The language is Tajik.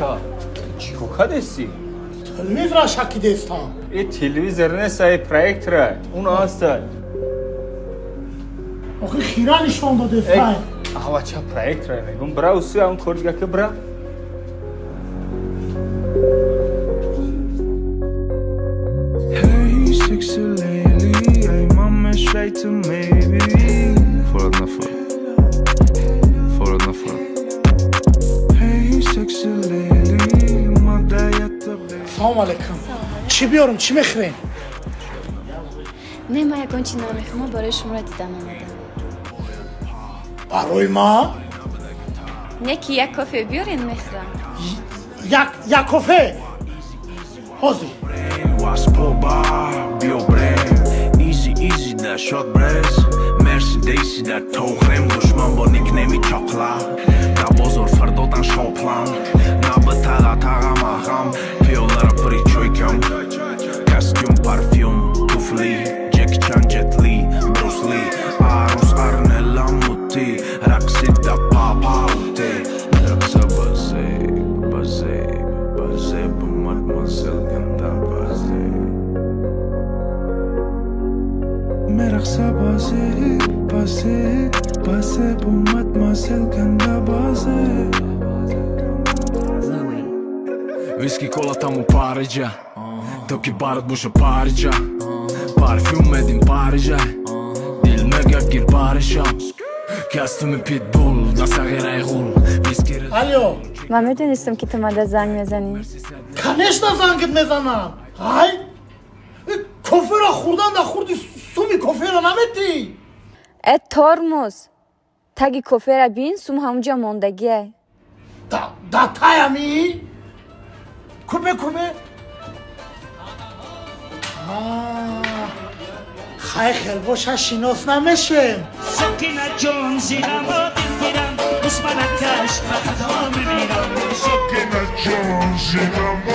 Acha, chico cadesi? Televizor şakidestan. Televizor ne say proyektor. Onu asta. Oxi xiran nishon dodestan. Ava cha proyektor megum bra usi un kordiga ke bra. Hey sexy lady, hey mama straight to maybe. Forward nafar. Hey sexy lady, madayata. Salam alaikum. چی بیارم چی میخرین؟ نه ما یکان چی نمیخوام برای شما را دیدم آمدم. برای ما؟ نه که یک کافه بیارین میخرم. یک کافه؟ حاضی. Easy در شاد برز مرسیدیسی در توخرم دشمن با نیکنمی چاقلا در بازار فردادن شاپلان نبه تاقا ماغم پیولارا پری چویکم کاستیوم پرفیوم توفلی جک چان جت لی بروس لی آروس آرنلا موتی رقصی دا پاپاوتی رقصا بازه بمادمازل گنده بازه مرقصا بازه بمادمازل گنده بازه Виски колата му Париджа Токи барат буша Париджа Парфюм един Париджа Дил мега гир Париджа Кастуми питбул Даса гирай гул الو من میدونستم که تو ماده زنگ میزنی. کنشنا زنگت میزنم های کافه را خوردن دا خوردی سومی کافه را نمیتی ات ترمز تگی کافه را بین سوم همونجا موندگیه. دا تایمی کمه خیلی خلوش شیناس نمیشم سکینه جون زیرم و دلگیرم عثمان کش مخدا میبینم سکینه جون زیرم و